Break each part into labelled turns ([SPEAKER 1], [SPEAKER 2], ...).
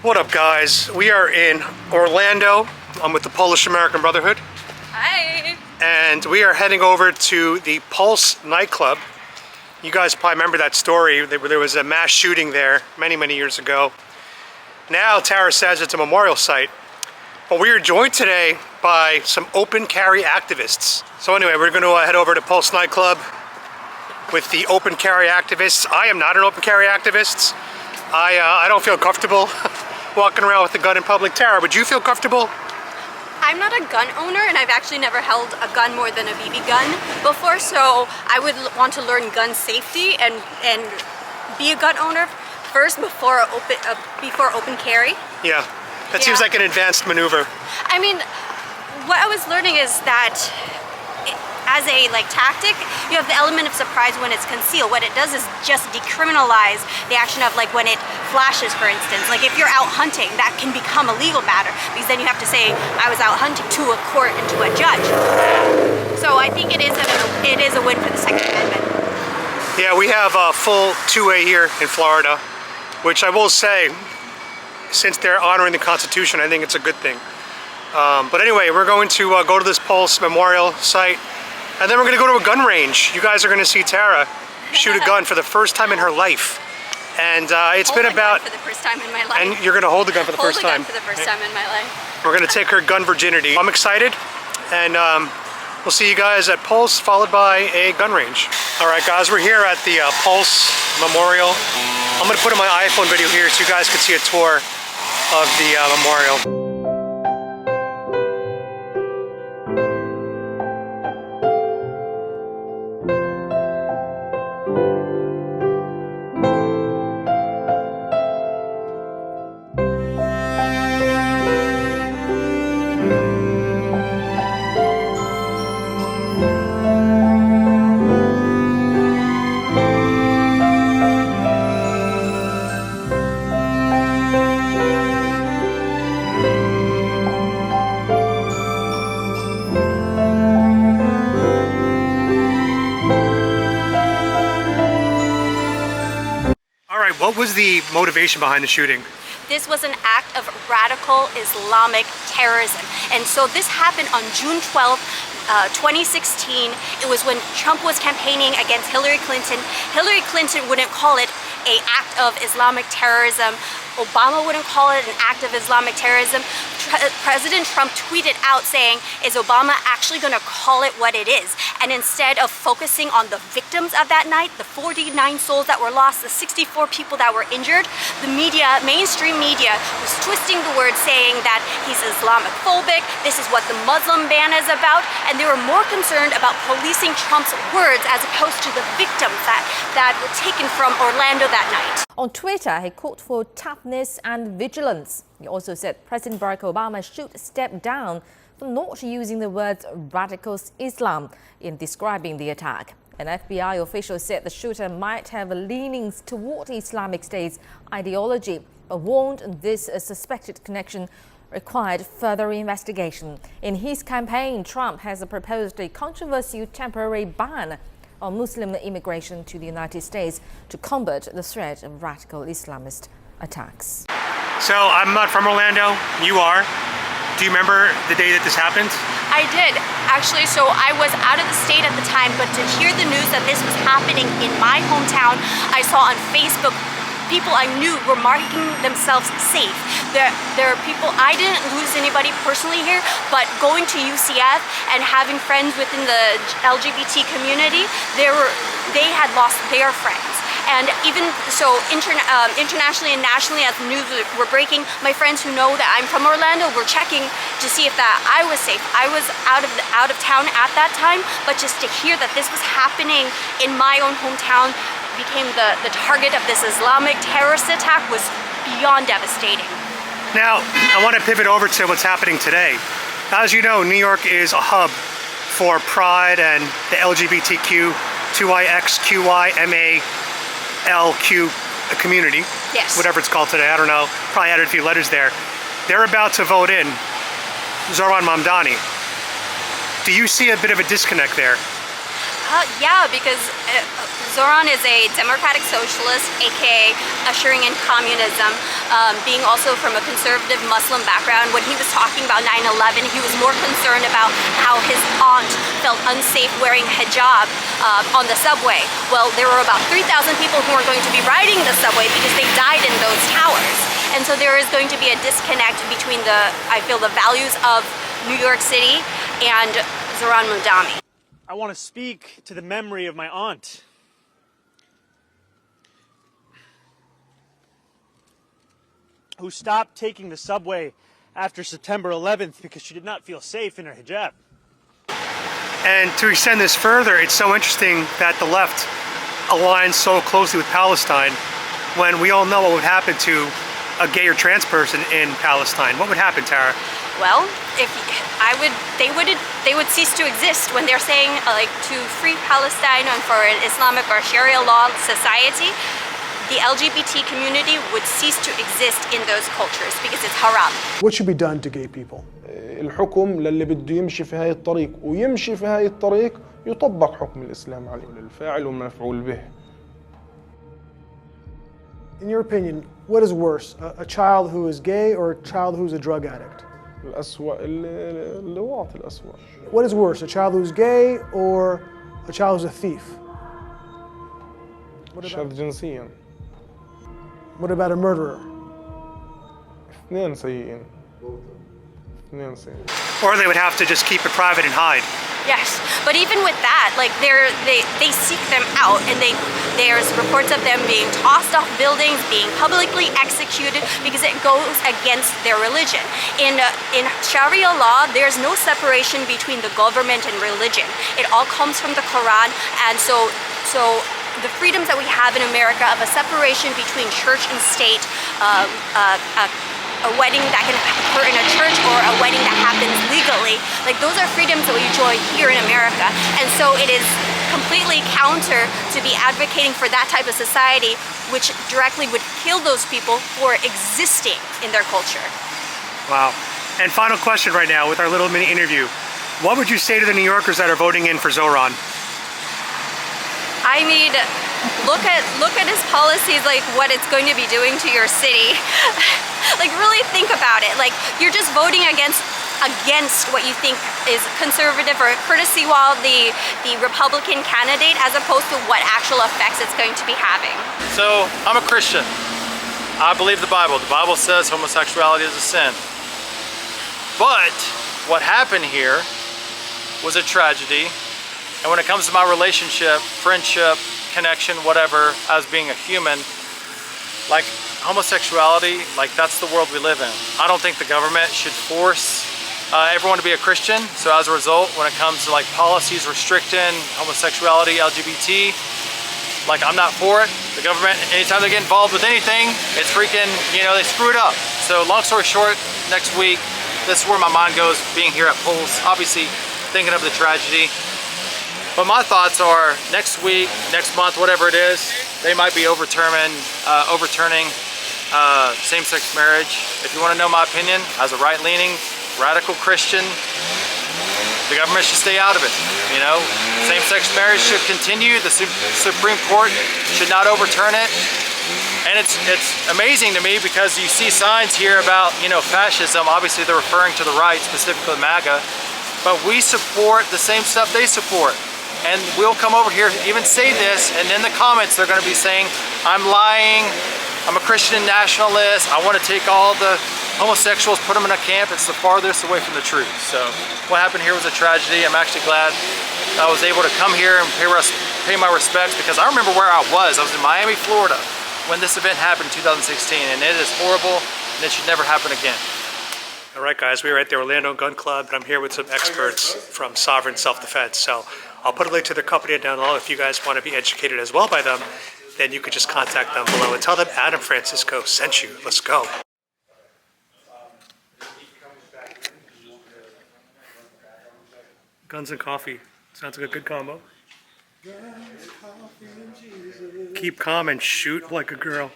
[SPEAKER 1] What up, guys? We are in Orlando. I'm with the Polish American Brotherhood.
[SPEAKER 2] Hi.
[SPEAKER 1] And we are heading over to the Pulse Nightclub. You guys probably remember that story. There was a mass shooting there many, many years ago. Now Tara says it's a memorial site. But we are joined today by some open carry activists. So anyway, we're going to head over to Pulse Nightclub with the open carry activists. I am not an open carry activist. I don't feel comfortable walking around with a gun in public. Tara, would you feel comfortable?
[SPEAKER 2] I'm not a gun owner, and I've actually never held a gun more than a BB gun before, so I would want to learn gun safety and be a gun owner first before open carry.
[SPEAKER 1] Yeah, that seems like an advanced maneuver.
[SPEAKER 2] I mean, what I was learning is that as a tactic, you have the element of surprise when it's concealed. What it does is just decriminalize the action of when it flashes, for instance. Like if you're out hunting, that can become a legal matter because then you have to say, I was out hunting to a court and to a judge. So I think it is a win for the Second Amendment.
[SPEAKER 1] Yeah, we have a full 2A here in Florida, which I will say, since they're honoring the Constitution, I think it's a good thing. But anyway, we're going to go to this Pulse Memorial site. And then we're going to go to a gun range. You guys are going to see Tara shoot a gun for the first time in her life. And it's been about...
[SPEAKER 2] for the first time in my life.
[SPEAKER 1] And you're going to hold the gun for the first time.
[SPEAKER 2] Hold the gun for the first time in my life.
[SPEAKER 1] We're going to take her gun virginity. I'm excited. And we'll see you guys at Pulse, followed by a gun range. All right, guys, we're here at the Pulse Memorial. I'm going to put in my iPhone video here so you guys can see a tour of the memorial. What was the motivation behind the shooting?
[SPEAKER 2] This was an act of radical Islamic terrorism. And so this happened on June 12th, 2016. It was when Trump was campaigning against Hillary Clinton. Hillary Clinton wouldn't call it an act of Islamic terrorism. Obama wouldn't call it an act of Islamic terrorism. President Trump tweeted out saying, is Obama actually going to call it what it is? And instead of focusing on the victims of that night, the 49 souls that were lost, the 64 people that were injured, the media, mainstream media, was twisting the words saying that he's Islamophobic, this is what the Muslim ban is about, and they were more concerned about policing Trump's words as opposed to the victims that were taken from Orlando that night.
[SPEAKER 3] On Twitter, he called for toughness and vigilance. He also said President Barack Obama should step down for not using the words radical Islam in describing the attack. An FBI official said the shooter might have leanings toward Islamic State's ideology, but warned this suspected connection required further investigation. In his campaign, Trump has proposed a controversial temporary ban on Muslim immigration to the United States to combat the threat of radical Islamist attacks.
[SPEAKER 1] So I'm not from Orlando, you are. Do you remember the day that this happened?
[SPEAKER 2] I did, actually. So I was out of the state at the time, but to hear the news that this was happening in my hometown, I saw on Facebook people I knew were marking themselves safe. There are people, I didn't lose anybody personally here, but going to UCF and having friends within the LGBT community, they had lost their friends. And even so, internationally and nationally, as the news were breaking, my friends who know that I'm from Orlando were checking to see if I was safe. I was out of town at that time, but just to hear that this was happening in my own hometown, became the target of this Islamic terrorist attack, was beyond devastating.
[SPEAKER 1] Now, I want to pivot over to what's happening today. As you know, New York is a hub for Pride and the LGBTQ, 2IXQYMA LQ community,
[SPEAKER 2] yes,
[SPEAKER 1] whatever it's called today, I don't know, probably added a few letters there. They're about to vote in Zohran Mamdani. Do you see a bit of a disconnect there?
[SPEAKER 2] Yeah, because Zoran is a democratic socialist, aka ushering in communism, being also from a conservative Muslim background. When he was talking about 9/11, he was more concerned about how his aunt felt unsafe wearing hijab on the subway. Well, there were about 3,000 people who are going to be riding the subway because they died in those towers. And so there is going to be a disconnect between I feel, the values of New York City and Zoran Mudami.
[SPEAKER 4] I want to speak to the memory of my aunt. Who stopped taking the subway after September 11th because she did not feel safe in her hijab.
[SPEAKER 1] And to extend this further, it's so interesting that the left aligns so closely with Palestine when we all know what would happen to a gay or trans person in Palestine. What would happen, Tara?
[SPEAKER 2] Well, they would cease to exist when they're saying like to free Palestine and for an Islamic or Sharia law society. The LGBT community would cease to exist in those cultures because it's haram.
[SPEAKER 5] What should be done to gay people?
[SPEAKER 6] الحكم للي بده يمشي في هاي الطريق ويمشي في هاي الطريق يطبق حكم الإسلام عليه للفاعل والمفعول به.
[SPEAKER 5] In your opinion, what is worse, a child who is gay or a child who's a drug addict?
[SPEAKER 6] الأسوأ اللواط الأسوأ.
[SPEAKER 5] What is worse, a child who's gay or a child who's a thief?
[SPEAKER 6] شاذ جنسيا.
[SPEAKER 5] What about a murderer?
[SPEAKER 6] اثنين سيئين. اثنين سيئين.
[SPEAKER 1] Or they would have to just keep it private and hide.
[SPEAKER 2] Yes, but even with that, like they seek them out, and there's reports of them being tossed off buildings, being publicly executed because it goes against their religion. In Sharia law, there's no separation between the government and religion. It all comes from the Quran, and so the freedoms that we have in America of a separation between church and state, a wedding that can occur in a church or a wedding that happens legally, like those are freedoms that we enjoy here in America. And so it is completely counter to be advocating for that type of society, which directly would kill those people for existing in their culture.
[SPEAKER 1] Wow. And final question right now with our little mini interview. What would you say to the New Yorkers that are voting in for Zoran?
[SPEAKER 2] I mean, look at his policies, like what it's going to be doing to your city. Like really think about it. Like you're just voting against what you think is conservative or courtesy while the Republican candidate, as opposed to what actual effects it's going to be having.
[SPEAKER 7] So I'm a Christian. I believe the Bible. The Bible says homosexuality is a sin. But what happened here was a tragedy. And when it comes to my relationship, friendship, connection, whatever, as being a human, like homosexuality, like that's the world we live in. I don't think the government should force everyone to be a Christian. So as a result, when it comes to like policies restricting homosexuality, LGBT, like I'm not for it. The government, anytime they get involved with anything, it's freaking, they screw it up. So long story short, next week, this is where my mind goes being here at Pulse, obviously thinking of the tragedy. But my thoughts are next week, next month, whatever it is, they might be overturning same-sex marriage. If you want to know my opinion, as a right-leaning, radical Christian, the government should stay out of it. Same-sex marriage should continue. The Supreme Court should not overturn it. And it's amazing to me because you see signs here about, fascism. Obviously, they're referring to the right, specifically MAGA. But we support the same stuff they support. And we'll come over here, even say this, and in the comments they're going to be saying, I'm lying, I'm a Christian nationalist, I want to take all the homosexuals, put them in a camp. It's the farthest away from the truth. So what happened here was a tragedy. I'm actually glad I was able to come here and pay my respects, because I remember where I was. I was in Miami, Florida, when this event happened in 2016, and it is horrible, and it should never happen again.
[SPEAKER 1] All right, guys, we were at the Orlando Gun Club, and I'm here with some experts from Sovereign Self-Defense. So I'll put a link to their company down below. If you guys want to be educated as well by them, then you could just contact them below and tell them Adam Francisco sent you. Let's go. Guns and coffee. Sounds like a good combo. Keep calm and shoot like a girl.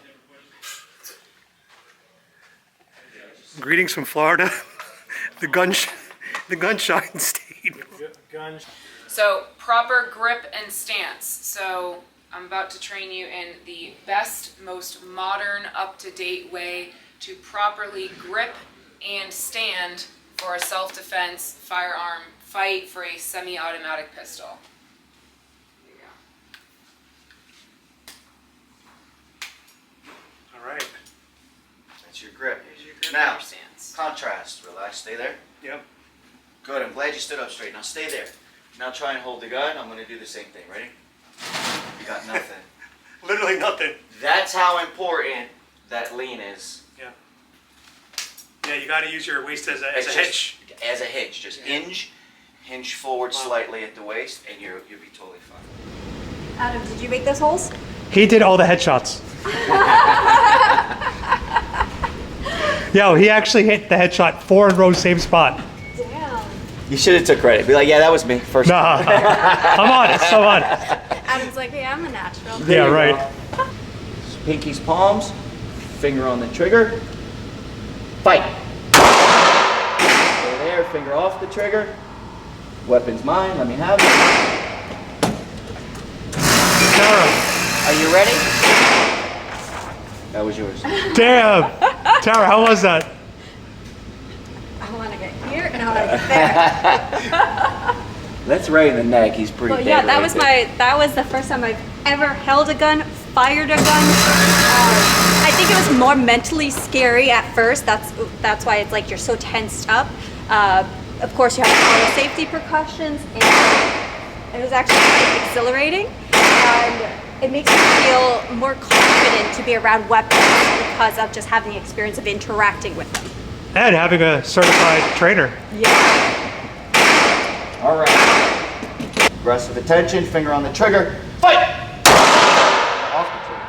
[SPEAKER 1] Greetings from Florida, the gunshine state.
[SPEAKER 8] So proper grip and stance. So I'm about to train you in the best, most modern, up-to-date way to properly grip and stand for a self-defense firearm fight for a semi-automatic pistol. There you go.
[SPEAKER 1] All right.
[SPEAKER 7] That's your grip.
[SPEAKER 8] Here's your grip
[SPEAKER 7] Now,
[SPEAKER 8] and your stance.
[SPEAKER 7] contrast. Relax. Stay there.
[SPEAKER 1] Yep.
[SPEAKER 7] Good. I'm glad you stood up straight. Now stay there. Now try and hold the gun. I'm going to do the same thing. Ready? You got nothing.
[SPEAKER 1] Literally nothing.
[SPEAKER 7] That's how important that lean is.
[SPEAKER 1] Yeah. Yeah, you got to use your waist as a
[SPEAKER 7] It's just-
[SPEAKER 1] hitch.
[SPEAKER 7] As a hinge. Just hinge forward slightly at the waist, and you'll be totally fine.
[SPEAKER 2] Adam, did you make those holes?
[SPEAKER 1] He did all the headshots. Yo, he actually hit the headshot 4 in a row, same spot.
[SPEAKER 2] Damn.
[SPEAKER 7] You should have took credit. Be like, yeah, that was me first.
[SPEAKER 1] Nah, I'm honest. I'm honest.
[SPEAKER 2] Adam's like, yeah, I'm a natural.
[SPEAKER 1] Yeah, right.
[SPEAKER 7] Pinkies, palms, finger on the trigger. Fight. Stay there, finger off the trigger. Weapon's mine, let me have it.
[SPEAKER 1] Tara,
[SPEAKER 7] Are you ready? That was yours.
[SPEAKER 1] damn. Tara, how was that?
[SPEAKER 2] I want to get here and I want to get there.
[SPEAKER 7] That's right in the neck. He's pretty
[SPEAKER 2] But
[SPEAKER 7] dead
[SPEAKER 2] yeah,
[SPEAKER 7] right there.
[SPEAKER 2] that was the first time I've ever held a gun, fired a gun. I think it was more mentally scary at first. That's why it's like you're so tensed up. Of course, you have all the safety precautions, and it was actually quite exhilarating. And it makes me feel more confident to be around weapons because of just having the experience of interacting with them.
[SPEAKER 1] And having a certified trainer.
[SPEAKER 2] Yeah.
[SPEAKER 7] All right. Aggressive attention, finger on the trigger. Fight! Off the trigger.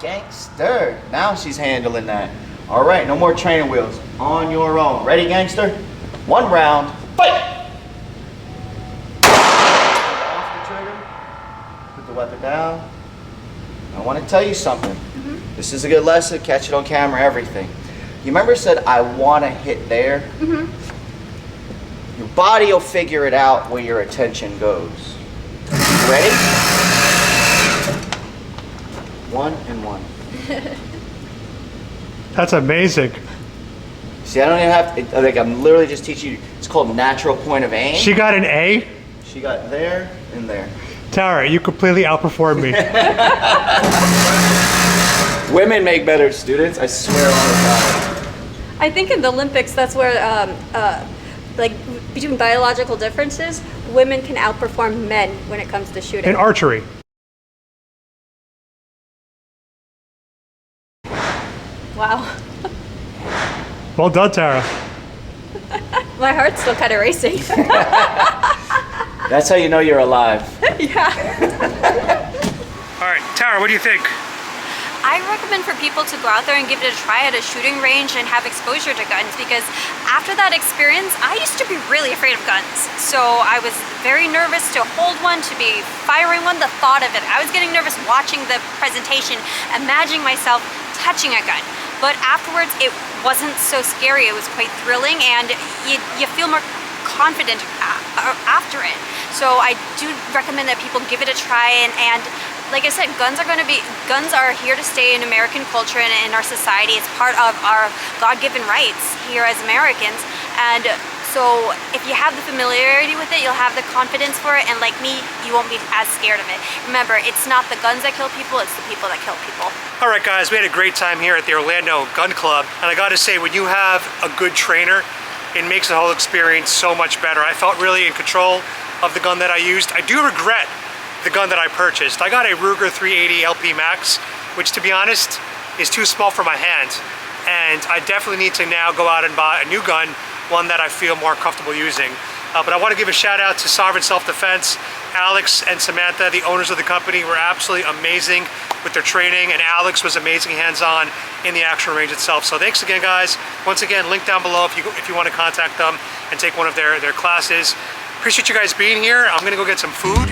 [SPEAKER 7] Gangster. Now she's handling that. All right, no more training wheels. On your own. Ready, gangster? 1 round. Fight! Off the trigger. Put the weapon down. I want to tell you something. This is a good lesson. Catch it on camera, everything. You remember I said, I want to hit there? Your body will figure it out where your attention goes. Ready? 1 and 1.
[SPEAKER 1] That's amazing.
[SPEAKER 7] See, I don't even have to, like, I'm literally just teaching you. It's called natural point of aim.
[SPEAKER 1] She got an A.
[SPEAKER 7] She got there and there.
[SPEAKER 1] Tara, you completely outperformed me.
[SPEAKER 7] Women make better students, I swear all the time.
[SPEAKER 2] I think in the Olympics, that's where, like, between biological differences, women can outperform men when it comes to shooting.
[SPEAKER 1] In archery.
[SPEAKER 2] Wow.
[SPEAKER 1] Well done, Tara.
[SPEAKER 2] My heart's still kind of racing.
[SPEAKER 7] That's how you know you're alive.
[SPEAKER 2] Yeah.
[SPEAKER 1] All right, Tara, what do you think?
[SPEAKER 2] I recommend for people to go out there and give it a try at a shooting range and have exposure to guns, because after that experience, I used to be really afraid of guns. So I was very nervous to hold one, to be firing one, the thought of it. I was getting nervous watching the presentation, imagining myself touching a gun. But afterwards, it wasn't so scary. It was quite thrilling, and you feel more confident after it. So I do recommend that people give it a try, and like I said, guns are here to stay in American culture and in our society. It's part of our God-given rights here as Americans. And so if you have the familiarity with it, you'll have the confidence for it, and like me, you won't be as scared of it. Remember, it's not the guns that kill people, it's the people that kill people.
[SPEAKER 1] All right, guys, we had a great time here at the Orlando Gun Club, and I gotta say, when you have a good trainer, it makes the whole experience so much better. I felt really in control of the gun that I used. I do regret the gun that I purchased. I got a Ruger 380 LP Max, which, to be honest, is too small for my hand. And I definitely need to now go out and buy a new gun, one that I feel more comfortable using. But I want to give a shout out to Sovereign Self-Defense. Alex and Samantha, the owners of the company, were absolutely amazing with their training, and Alex was amazing hands-on in the actual range itself. So thanks again, guys. Once again, link down below if you want to contact them and take one of their classes. Appreciate you guys being here. I'm gonna go get some food.